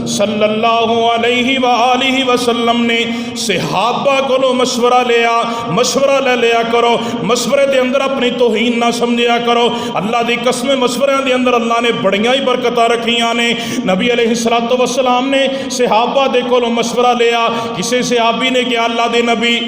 सल्लल्लाहु अलैहि वसल्लम ने सहाबा को मशवरा लिया, मशवरा ले लिया करो, मशवरे के अंदर अपनी तौहीन ना समझिया करो। अल्लाह की कसम मशवरिया के अंदर अल्लाह ने बड़ियां ही बरकत रखियां ने। नबी अलैहिस्सलातु वस्सलाम ने सहाबा दे को मशवरा लिया, किसी सहाबी ने कहा अल्लाह के नबी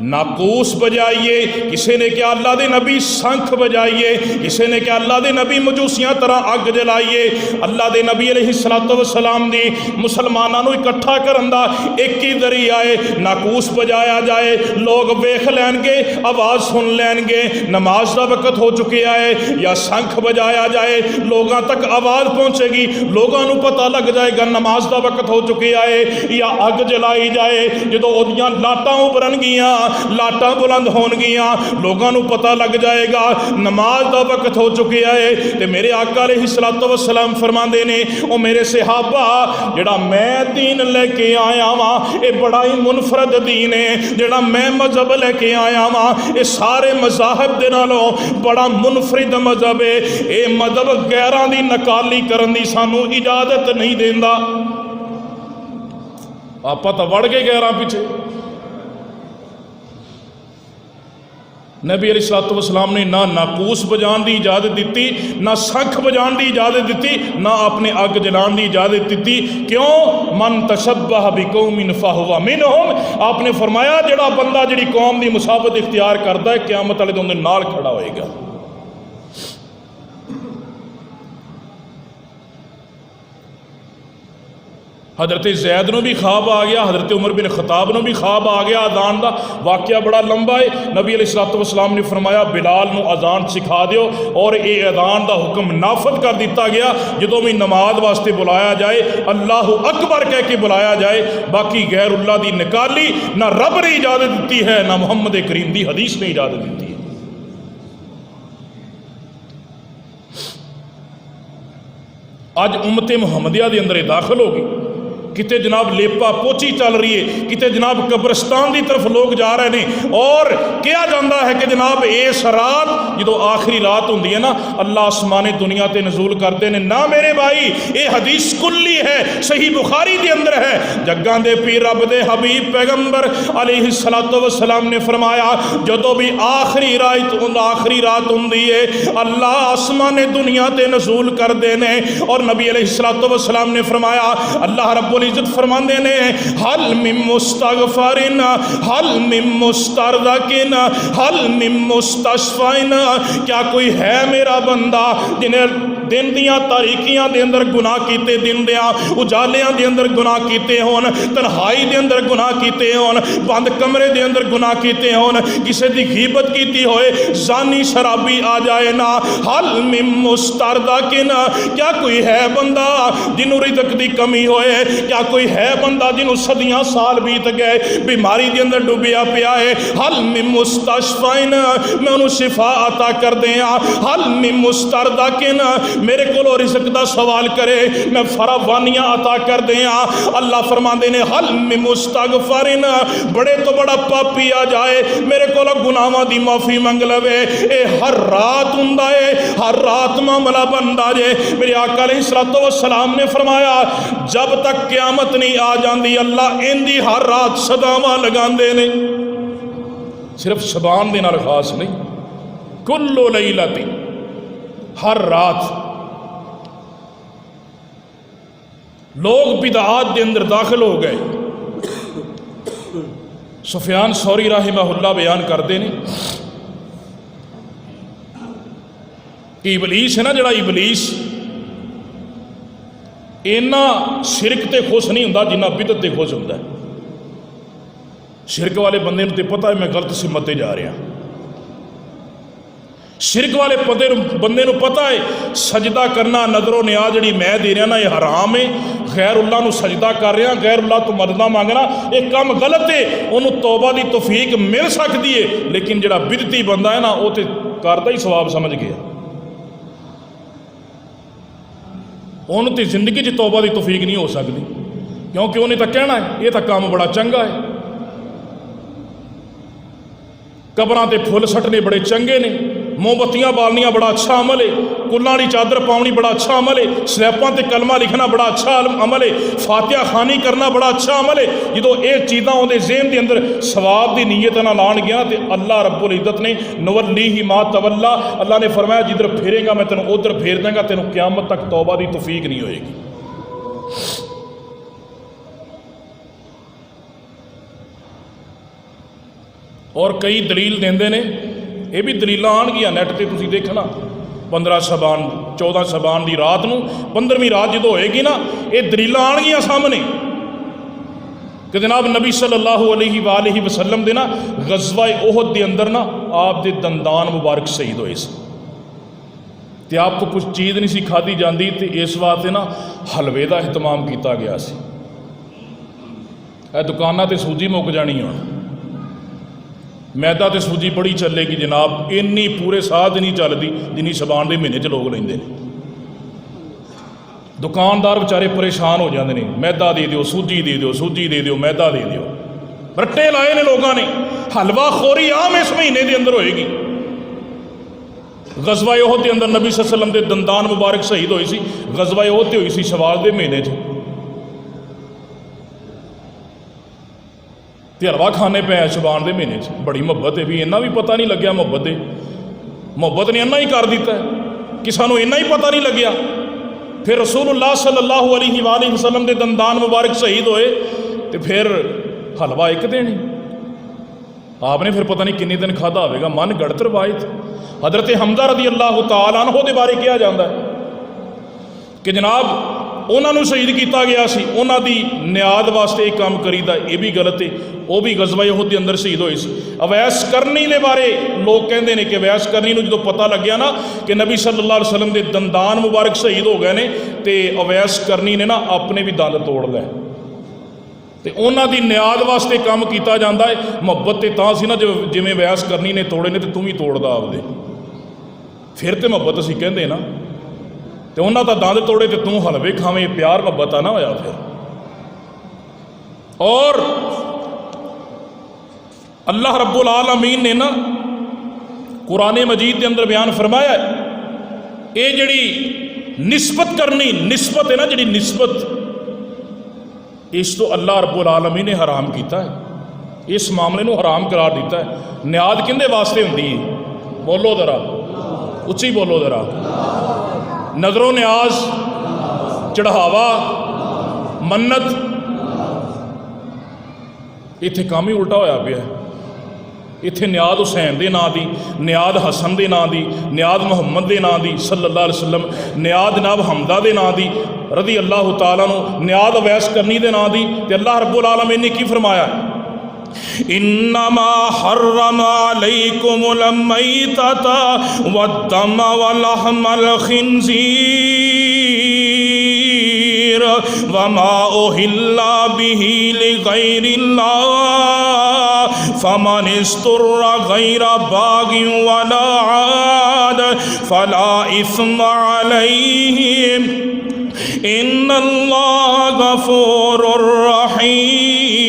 नाकूस बजाइए, किसी ने क्या अल्लाह दे नबी शंख बजाइए, किसी ने क्या अल्लाह दे नबी मजूसियां तरह अग जलाइए। अल्लाह दे नबी अलैहिस्सलातु वस्सलाम दी मुसलमानों को इकट्ठा करन दा एक ही जरिया है, नाकूस बजाया जाए, लोग वेख लैनगे, आवाज़ सुन लैनगे, नमाज का वक्त हो चुका है, या शंख बजाया जाए, लोगों तक आवाज़ पहुँचेगी, लोगों को पता लग जाएगा नमाज का वक्त हो चुका है, या अग जलाई जाए, जो ओदियां लाटां उभरनगियां लाटां बुलंद होणगियां, लोगों को पता लग जाएगा नमाज का वक्त हो चुका है। तो मेरे आका अलैहिस्सलातु वस्सलाम फरमाते ने, ओ मेरे सहाबा, जिहड़ा मैं दीन लेके आया वा ये बड़ा ही मुनफरद दीन है, जिहड़ा मैं मजहब लेके आया वा ये सारे मज़ाहब दे नालों बड़ा मुनफरिद मजहब है। ये मजहब गैरां दी नकाली करन दी सानू इजाजत नहीं देंदा। आपां तां वड़ गए गैरां पिछे। नबी अलैहिस्सलातु वस्सलाम ने ना नाकूस बजाने की इजाज़त दी, ना सख बजाने की इजाज़त दी, ना अपने अग जलाने की इजाज़त दी। क्यों? मन तशब्बह बिकौमिन फहुवा मिनहुम। आपने फरमाया जिहड़ा बंदा जिहड़ी कौम की मुसाबत इख्तियार करता है क़यामत वाले दिन उहदे नाल खड़ा होएगा। हज़रत ज़ैद नूं भी ख्वाब आ गया, हज़रत उमर बिन खताब नूं भी ख्वाब आ गया। अजान का वाक़या बड़ा लंबा है। नबी अलैहिस्सलातु वस्सलाम ने फरमाया बिलाल नूं अजान सिखा दिओ, और ये अजान का हुक्म नाफद कर दिता गया। जदों भी नमाज वास्ते बुलाया जाए अल्लाहु अकबर कह के बुलाया जाए। बाकी गैरुल्लाह की निकाली ना रब ने इजाज़त दी है, ना मुहम्मद करीम की हदीस ने इजाज़त दी है। अज उम्मते मुहम्मदिया के अंदर दाखिल होगी, किते जनाब लेपा पोची चल रही है, किते जनाब कब्रस्तान की तरफ लोग जा रहे हैं। और कहा जाता है कि जनाब इस रात जो आखिरी रात होंदी है ना, अल्लाह आसमाने दुनिया ते नजूल करते हैं। ना मेरे भाई, ये हदीस कुल्ली है, सही बुखारी के अंदर है। जग्गां दे पीर रब दे हबीब पैगंबर अलैहिस्सलातु वस्सलाम ने फरमाया जदों भी आखिरी रात होंदी है अल्लाह आसमाने दुनिया ते नजूल करते हैं। और नबी अलैहिस्सलातु वस्सलाम ने फरमाया, अल्लाह रब्बुल इज्जत फरमाते ने, हल मिन मुस्तगफरिन हल मिन मुस्तरज़किन हल मिन मुस्तशफ़िन। क्या कोई है मेरा बंदा जिन्हें दिन दियां तारीकियां दे अंदर गुनाह कीते, दिन दियां उजालियां दे अंदर गुनाह कीते होन, तन्हाई दे अंदर गुनाह कीते होन, बंद कमरे दे अंदर गुनाह कीते होन, किसी की गीबत कीती होए, जानी शराबी आ जाए ना। हल मिन मुस्तरज़किन, क्या कोई है बंदा जिन्हों रिज़्क़ की कमी होए? क्या कोई है बंदा जिन्हों सदियां साल बीत गए बीमारी के अंदर डूबिया पिया है? हल मिन मुस्तशफ़िन, मैं उन्होंने शिफा अता कर दिया। हल मिन मुस्तरज़किन, मेरे को रिज़्क़ का सवाल करे मैं फरावानियां अता कर दिया। अल्लाह फरमाते ने, हल मिन मुस्तगफरिन, बड़े तो बड़ा पापी आ जाए मेरे को गुनाहों की माफ़ी मंग लवे। ये हर रात हुंदा है, हर रात मामला बनता जे। मेरे आका अलैहिस्सलातु वस्सलाम ने फरमाया जब तक क़यामत नहीं आ जाती अल्लाह इंदी हर रात सदावां लगांदे ने। सिर्फ शबान दे नाल खास नहीं, कुल्लु लैलती, हर रात। लोग बिदआत के अंदर दाखिल हो गए। सुफियान सौरी राहिमहुल्लाह बयान करते हैं कि इबलीस है ना, जड़ा इबलीस इन्ना शिरक ते खुश नहीं होंदा जिन्ना बिदअत ते खुश होंदा है। शिरक वाले बंदे नूं ते पता है मैं गलत सिमत ते जा रहा। शिरक वाले बंदे नूं पता है सजदा करना, नजरों न्याज जी मैं दे रहा ना ये हराम है, गैरुल्लाह नूं सजदा कर रहा, गैरुल्लाह तो मदद मांगना ये काम गलत है। उन्होंने तौबा की तौफीक मिल सकती है, लेकिन जिहड़ा बिदती बंदा है ना वो तो करता ही सवाब समझ गया। उन्होंने तो जिंदगी च तौबा की तौफीक नहीं हो सकती, क्योंकि उन्हें तो कहना है ये तो काम बड़ा चंगा है। कबरां ते फुल सटने बड़े चंगे ने, मोमबत्तियां बालनियां बड़ा अच्छा अमल है, कुल्लां दी चादर पाउनी बड़ा अच्छा अमल है, स्लैपां ते कलमा लिखना बड़ा अच्छा अमल है, फातिहा खानी करना बड़ा अच्छा अमल है। जो ये चीज़ां उहदे ज़हन के अंदर सवाब की नीयत ना लान गया तो अल्लाह रब्बुल इज़्ज़त ने नवल्लीही मा तवल्ला, अल्लाह ने फरमाया जिधर फेरेगा मैं तेनों उधर फेर देंगा, तेनों क़यामत तक तौबा की तौफीक नहीं होएगी। और कई दलील देंदे ने, ये भी दलील आनगियां नैट ते तुसीं देखना। 15 शबान 14 शबान की रात नूं 15वीं रात जो होएगी ना, ये दलील आनगियां सामने कि जनाब नबी सल्लल्लाहु अलैहि वसल्लम दे ना गज़वा ओहद के अंदर ना आप दे दंदान मुबारक शहीद होए सी ते आपको कुछ चीज़ नहीं सी खाधी जाती, तो इस वास्ते ना हलवे का एहतमाम किया गया सी। दुकानां ते सूजी मुक जानी। मैदा तो सूजी बड़ी चलेगी जनाब, इन्नी पूरे साल नहीं चलती जिन्नी शबान के महीने च लोग लेंदे ने। दुकानदार बेचारे परेशान हो जाते हैं, मैदा दे दिओ, सूजी दे दिओ, सूजी दे दिओ, मैदा दे दिओ। रट्टे लाए ने लोगों ने। हलवा खोरी आम इस महीने के अंदर होएगी। गजवा ओहद के अंदर नबी सल्लल्लाहु अलैहि वसल्लम के दंदान मुबारक शहीद हुई सी। गजवा ओहद हुई सी शवाल के महीने ते हलवा खाने पे शबान के महीने बड़ी मुहब्बत है भी, इन्ना भी पता नहीं लग्या मुहब्बत ने इन्ना ही कर दिता है कि सानू इन्ना ही पता नहीं लग्या। फिर रसूलुल्लाह सल्लल्लाहु अलैहि वसल्लम के दंदान मुबारक शहीद होए तो फिर हलवा एक दिन ही आपने फिर पता नहीं किन्ने दिन खाधा होगा। मन गढ़त रवायत हजरत हमजा रदी अल्लाह तआला अन्हु दे बारे कहा जाता है कि जनाब उन्होंने शहीद किया गया सी, उन्हों की न्याद वास्ते एक काम करीदा, ये भी गलत है। वह भी गजवा ओहद के अंदर शहीद होए सी। अवैस करनी के बारे लोग कहते हैं कि अवैस करनी को जो पता लग्या ना कि नबी सल्लल्लाहु अलैहि वसल्लम के दंदान मुबारक शहीद हो गए ने, तो अवैस करनी ने ना अपने भी दंद तोड़ लै, तो उन्हों की न्याद वास्ते काम किया जाता है। मुहब्बत तो तां सी ना जो जिमें अवैस करनी ने तोड़े ने, तो तू भी तोड़दा आपदे, फिर तो मुहब्बत असीं कहते ना। तो उन्होंने तो दंद तोड़े तो तू हलवे खावें, प्यार मुहब्बत आ ना होया फिर। और अल्लाह रब्बुल आलमीन ने ना कुरान मजीद के अंदर बयान फरमाया, ये जड़ी निस्बत करनी, निस्बत है ना जी निस्बत, इस तो अल्लाह रब्बुल आलमीन ने हराम किया है, इस मामले को हराम करार दिता है। न्याद किंदे वास्ते होंदी है? बोलो जरा उच्ची बोलो जरा। नजरों न्याज, चढ़ावा, मन्नत, इत्थे काम ही उल्टा होया पिया। इत्थे न्याद हुसैन के नाँ की, न्याद हसन के नाँ की, न्याद मुहम्मद के नाँ की सल्लल्लाहु अलैहि वसल्लम, न्याद जनाब हमदा के नाँ की रदी अल्लाह तआला नु, न्याद अवैस करनी के नाँ की। तो अल्लाह रब्बुल आलमीन ने की फरमाया, इन्नमा हर्रम अलैकुमुल मैतता वद्दम वलहमल खिंजीर वमा उहिल्ला बिही लिगैरिल्लाह फमन इस्तुर्रा गैरा बागिन वला आद फला इस्मा अलैहिम इन्नल्लाह गफूरुर रहीम।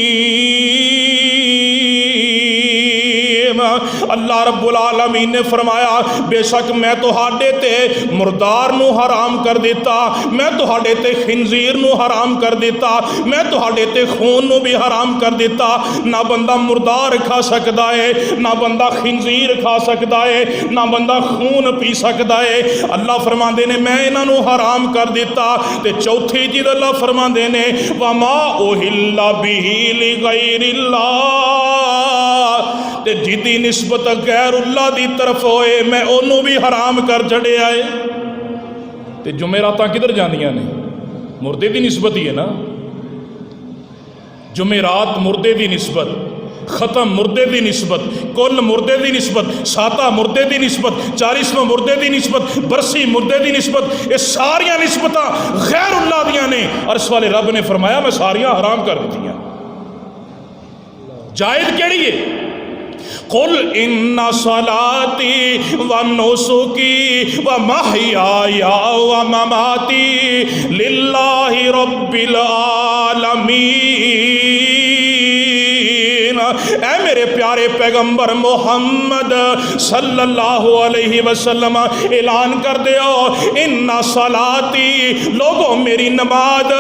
अल्लाह रब्बुल आलमीन ने फरमाया, बेशक मैं तुहाडे ते मुर्दार नू हराम कर दिता, मैं तुहाडे ते खिंजीर नू हराम कर दिता, मैं तुहाडे ते खून नू भी हराम कर दिता। ना बंदा मुर्दार खा सकता है, ना बंदा खिंजीर खा सकता है, ना बंदा खून पी सकता है। अल्लाह फरमाते ने मैं इन्हां नू हराम कर दिता। ते चौथी चीज़ अल्लाह फरमाते ने वमा उहिल्ला बिही लिगैरिल्लाह, ते जिदी निस्बत गैरुल्लाह दी तरफ होए मैं ओनू भी हराम कर छड़िया है। ते जुमेरातां किधर जांदियां ने? मुर्दे की निस्बत ही है ना। जुमेरात मुर्दे की निस्बत, ख़त्म मुर्दे की निस्बत, कुल मुर्दे की निस्बत, साता मुर्दे की निस्बत, 40वां मुर्दे की निस्बत, बरसी मुर्दे की निस्बत, ये सारिया निस्बत गैरुल्लाह दियां ने। अर्श वाले रब ने फरमाया मैं सारियां हराम कर दित्तियां। जायज़ केड़ी है? कुल इन्ना सलाती व नुसुकी व महयाया व ममाती लिल्लाहि रब्बिल आलमीन। ऐ मेरे प्यारे पैगंबर मोहम्मद सल्लल्लाहु अलैहि वसल्लम ऐलान कर दियो, इन्ना सलाती लोगों मेरी नमाज,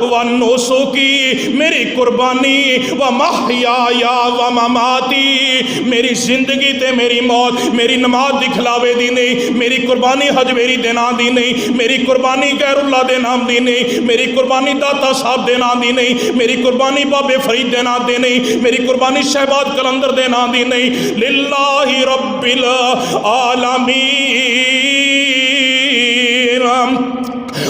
व नुसुकी मेरी कुर्बानी, व महयाया व ममाती मेरी जिंदगी ते मेरी मौत, मेरी नमाज दिखलावे दी नहीं, मेरी कुर्बानी हजवेरी दे नाम दी नहीं, मेरी कुर्बानी गैरुल्लाह दे नाम दी नहीं, मेरी कुर्बानी दाता साहब दे नाम दी नहीं, मेरी कुर्बानी बाबे फरीद दे नाम दी नहीं, मेरी कुर्बानी शहबाद कलंदर दे नाम दी नहीं। लिल्लाहि रब्बिल आलमीन।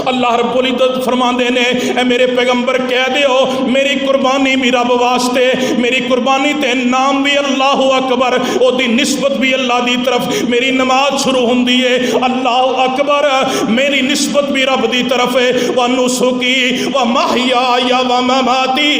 अल्लाह रब्बुल इज्जत फरमाते ने, मेरे पैगंबर कह दियो मेरी कुर्बानी भी रब वास्ते, मेरी कुर्बानी ते नाम भी अल्लाह अकबर, ओदी निस्बत भी अल्लाह दी तरफ। मेरी नमाज शुरू होंदी है अल्लाह अकबर, मेरी निस्बत भी रब दी तरफ है। व नुसुकी व महयाया व ममाती,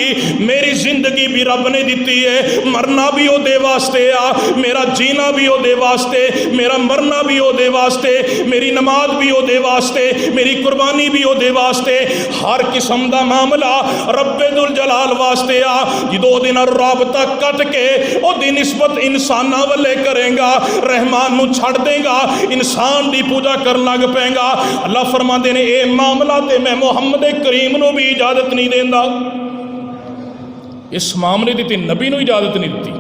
मेरी जिंदगी भी रब ने दी है, मरना भी ओदे वास्ते आ, मेरा जीना भी ओदे वास्ते, मेरा मरना भी ओदे वास्ते, मेरी नमाज भी ओदे वास्ते, मेरी कुर्बानी भी ओदे वास्ते। हर किस्म का मामला रब्बे दुल जलाल वास्ते आ। जो दिन राबता कट के ओदी निस्बत इंसाना वाले करेगा, रहमान नू छड़ देगा, इंसान की पूजा कर लग पेगा। अल्लाह फरमाते ने ये मामला ते मैं मुहम्मद करीम नू भी इजाजत नहीं देंदा। इस मामले की तो नबी नू इजाजत नहीं दी।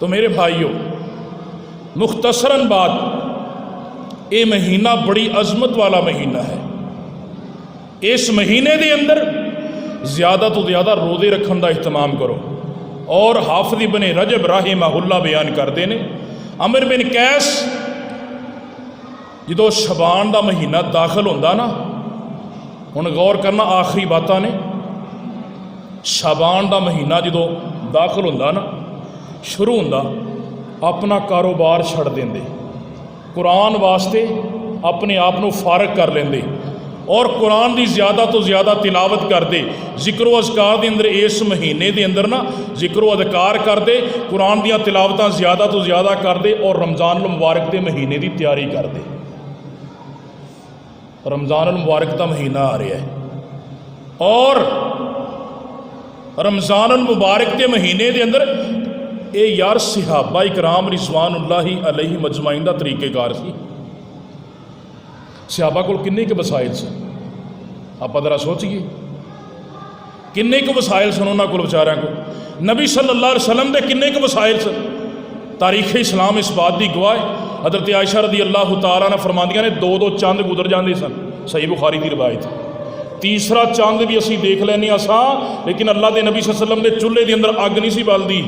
तो मेरे भाइयों, मुख्तसरन बात, ये महीना बड़ी अजमत वाला महीना है। इस महीने के अंदर ज़्यादा तो ज़्यादा रोज़े रखने का इहतमाम करो। और हाफिज़ इब्न रजब राहिमहुल्लाह बयान करते हैं, अमर बिन कैस जो शबान का महीना दाखिल होंदा ना, हुण गौर करना आखिरी बातां ने, शबान का महीना जो दाखिल होंदा ना, शुरू होंदा, अपना कारोबार छड़ देंदे, कुरान वास्ते अपने आप को फारग कर लेंदे और कुरान की ज़्यादा तो ज़्यादा तिलावत करते। जिक्र अज़कार के अंदर इस महीने के अंदर ना जिक्र अज़कार करते, कुरान दियाँ तिलावतां ज़्यादा तो ज़्यादा करते और रमज़ान मुबारक के महीने की तैयारी करते। रमज़ान मुबारक का महीना आ रहा है और रमज़ान मुबारक के महीने के अंदर ये यार सहाबा इकराम रिज़वानुल्लाहि अलैहि मजमाइन का तरीक़ेकार सी। सहाबा कोल किन्ने के वसाइल से आप जरा सोचिए, किन्ने के वसाइल सन उन्होंने को बेचारियों को। नबी सल्लल्लाहु अलैहि वसल्लम के किन्ने के वसाइल सन। तारीख़ इस्लाम इस बात की गवाह है। हज़रत आयशा रज़ी अल्लाह तआला अन्हा फरमांदियां ने दो दो चंद गुजर जाते सन, सही बुखारी की रिवायत। तीसरा चंद भी असी देख लैने असां, लेकिन अल्लाह के नबी सल्लल्लाहु अलैहि वसल्लम के चूल्हे के अंदर अग नहीं सी बलदी।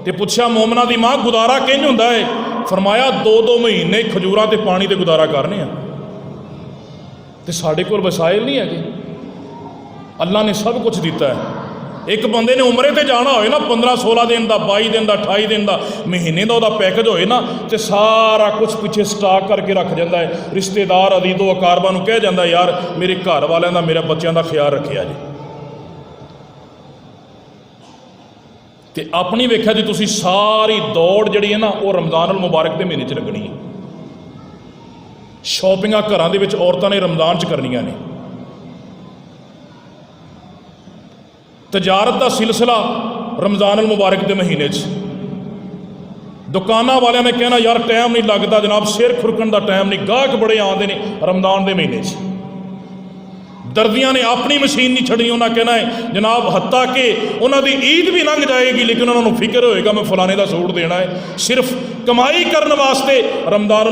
तो पूछा मोमना की माँ गुजारा किंज होंदा है? फरमाया दो दो महीने खजूरां ते पानी ते गुजारा करने आ। तो साढ़े कोल वसाइल नहीं है। अल्लाह ने सब कुछ दिता है। एक बंदे ने उमरे ते जाना होए ना, 15-16 दिन का, 22 दिन का, 28 दिन का, महीने का वह पैकेज होए ना, तो सारा कुछ पिछे स्टाक करके रख जाता है। रिश्तेदार अदीदो अकारबा नूं कह जाता है, यार मेरे घर वालों का, मेरे बच्चों का ख्याल रखिया जी। तो अपनी वेख्या जी तुसी सारी दौड़ जी है ना, वो रमज़ान मुबारक के महीने च लगनी है। शॉपिंगां घरां दे विच औरतां ने रमज़ान च करनियां ने। तजारत का सिलसिला रमज़ान मुबारक के महीने दुकाना वाले ने कहना यार टाइम नहीं लगता जनाब, सिर खुरकन का टाइम नहीं, गाहक बड़े आते हैं रमज़ान के महीने। दर्दियां ने अपनी मशीन नहीं छड़ी, उन्हें कहना है जनाब हत्ता कि उन्होंने ईद भी लंघ जाएगी लेकिन उन्होंने फिक्र होएगा मैं फलाने का सूट देना है। सिर्फ कमाई करने वास्ते रमज़ान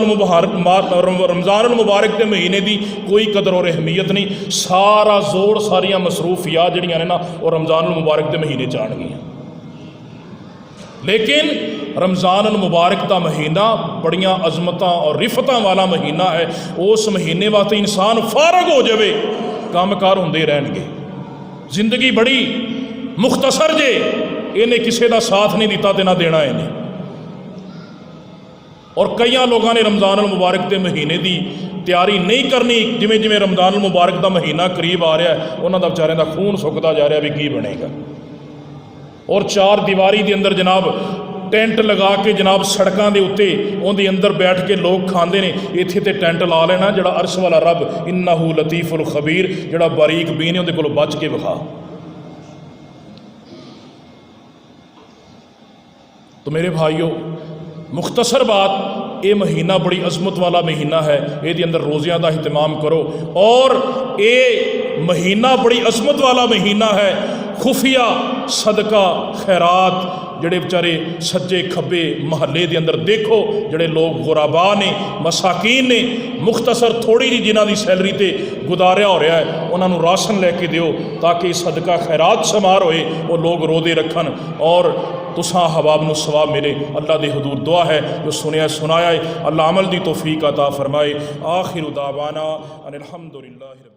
मुबारक के महीने की कोई कदर और अहमियत नहीं। सारा जोर सारिया मसरूफियात जड़ियां ने ना वो रमज़ान मुबारक के महीने च आउणगियां। लेकिन रमज़ान मुबारक का महीना बड़ियां अजमतां और रिफतां वाला महीना है। उस महीने वास्ते इंसान फारग हो जाए, कामकार होंदे रहणगे। जिंदगी बड़ी मुख्तसर जे, इन्हें किसी का साथ नहीं दिता तो ना देना इन्हें। और कई लोगों ने रमज़ान मुबारक के महीने की तैयारी नहीं करनी। जिमें जिमें रमज़ान मुबारक का महीना करीब आ रहा है, उन्होंने बेचारियों का खून सुकता जा रहा भी की बनेगा। और चार दीवारी के अंदर जनाब टेंट लगा के जनाब सड़कों के उत्ते उनके अंदर बैठ के लोग खाते हैं। इत्थे ते टेंट ला लेना, जड़ा अर्श वाला रब इन्नहू लतीफुल खबीर, जड़ा बारीक बीन है उनके को बच के विखा। तो मेरे भाइयों, मुख्तसर बात, ये महीना बड़ी अजमत वाला महीना है। ये अंदर रोज़ियां का अहतमाम करो। और ये महीना बड़ी अजमत वाला महीना है। खुफिया सदका खैरात जड़े बेचारे सज्जे खब्बे महल्ले के अंदर देखो, जड़े लोग गुराबा ने, मसाकीन ने, मुख्तसर थोड़ी जी जिन्हों की सैलरी ते गुजारिया हो रहा है, उन्होंने राशन लैके दिओ ताकि सदका खैरात शुमार होए, वो लोग रोदे रखन और तुसा हवाब नूं सवाब मेरे। अल्लाह दे हुदूर दुआ है जो सुनिया सुनाया है, अल्लाह अमल दी तौफीक अता फरमाए। आखिर दावाना अनिल हम्दुलिल्लाहि।